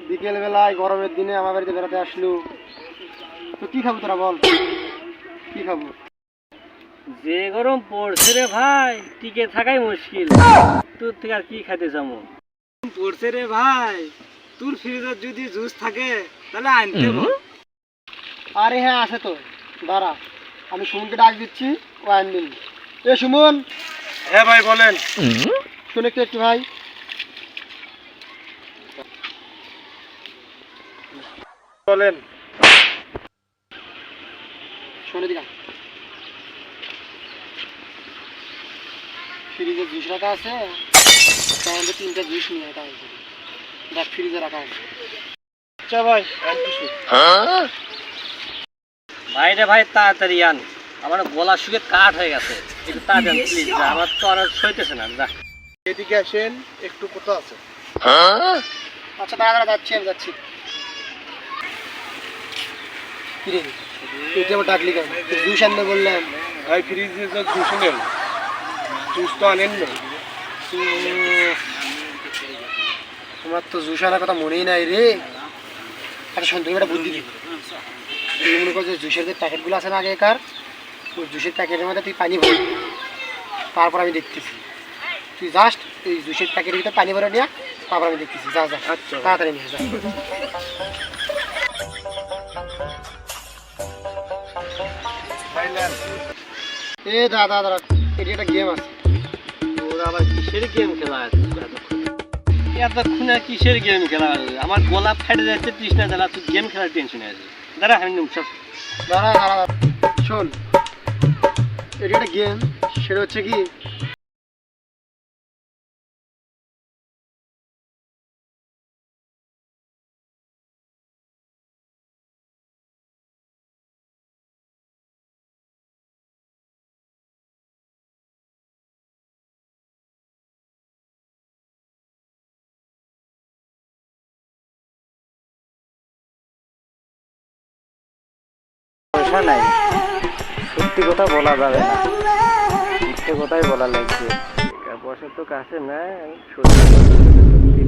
বিকেল বেলায় গরমের দিনে আমার বাড়িতে বেড়াতে আসলো, তো কি খাবো তোরা বল? কি খাবো? যে গরম পড়ছে রে ভাই, টিকে থাকাই মুশকিল। তোর থেকে আর কি খাইতে যাবো? পড়ছে রে ভাই, তোর ফ্রিজের যদি জুস থাকে তাহলে আনতে বল। আরে হ্যাঁ আছে তো, দাঁড়া আমি সুমনকে ডাক দিচ্ছি, ও আনবি। এ সুমন। হ্যাঁ ভাই বলেন। শুনে একটু ভাই বলেন। শুনে দিলাম ফ্রিজে জুস রাখা আছে, তার মধ্যে 3টা জুস নিয়ে এটা দেখ ফ্রিজে রাখা আছে। আচ্ছা ভাই আনতেছি। ভাই রে ভাই, তাড়াতাড়ি আন, আমার গলা শুকে কাঠ হয়ে গেছে। একটু তাড়াতাড়ি প্লিজ, আমার তো আর সইতেছে না। যা এদিকে আসেন, একটু কথা আছে। আচ্ছা দাঁড়া দাঁড়া, যাচ্ছি আমি যাচ্ছি। কিরে এটা আবার ডাকলি কেন? জুস আনবে বললাম। ভাই ফ্রিজে তো জুস নেন, জুস তো আনেন না। তোমার তো জুস আনার কথা মনেই নাই রে। একটা সুন্দর একটা বুদ্ধি দিবি। তুই মনে কর যে জুসের যে প্যাকেটগুলো আছে না আগেকার, ওই জুসের প্যাকেটের মধ্যে তুই পানি ভরবি, তারপর আমি দেখতেছি। তুই জাস্ট এই জুসের প্যাকেটের ভিতরে পানি ভরে নিয়ে, তারপর আমি দেখতেছি। যা যা, আচ্ছা তাড়াতাড়ি নিয়ে যা। ভাই নেন। এ দাদা দাদা, এটি একটা গেম আছে। ওর আবার কিসের গেম খেলা আছে? এতক্ষণ আর কিসের গেম খেলা আছে? আমার গলা ফেটে যাচ্ছে, তৃষ্ণা জ্বালা, তুই গেম খেলার টেনশনে আছে। দাঁড়া আমি সব দাঁড়া দাঁড়া দাঁড়া, শোন এটি একটা গেম। সেটা হচ্ছে কি, পয়সা নাই, সত্যি কথা বলা যাবে না, মিথ্যে কথাই বলা লাগছে। টাকা পয়সা তো কাছে নাই, আমি সত্যি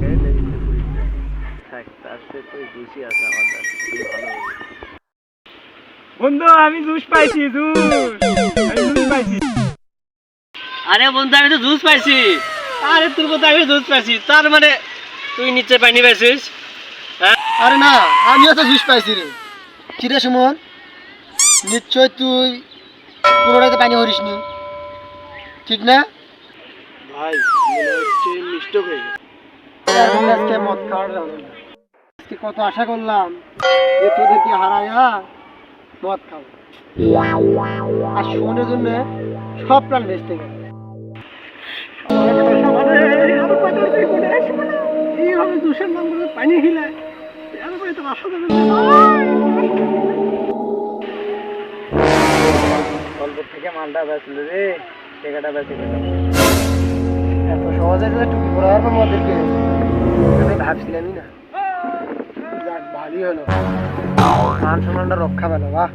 থাক, তার সে তো জুসই আছে আমার কাছে, খুবই ভালো হবে। বন্ধু আমি জুস পাইছি, জুস পাইছি। আরে বন্ধু, আমি তো জুস পাইছি। আরে তোর কথা, আমি জুস পাইছি, তার মানে তুই নিচে পানি পাইছিস? আরে না আমিও তো জুস পাইছি রে। কিরে সুমন, নিশ্চয় তুই কোনোটাতে পানি ভরিস নি, ঠিক না? ভাই মনে হচ্ছে মিস্টেক হয়ে গেছে। আজকে মদ খাওয়ার যাবে না। আজকে কত আশা করলাম যে তোদেরকে হারাইয়া মদ খাবো, আর সুমনের জন্য সব প্ল্যান ভেস্তে গেল। এইভাবে জুসের নাম করে পানি খেলে এরপরে তো আসা যাবে না। অল্প থেকে মালটা বেচলো রে, টাকাটা বেঁচে গেল। এত সহজে যে টুপি পরা হবে মদেরকে আমি ভাবছিলামই না। যাক ভালোই হলো, মান সম্মানটা রক্ষা পেল। বাহ।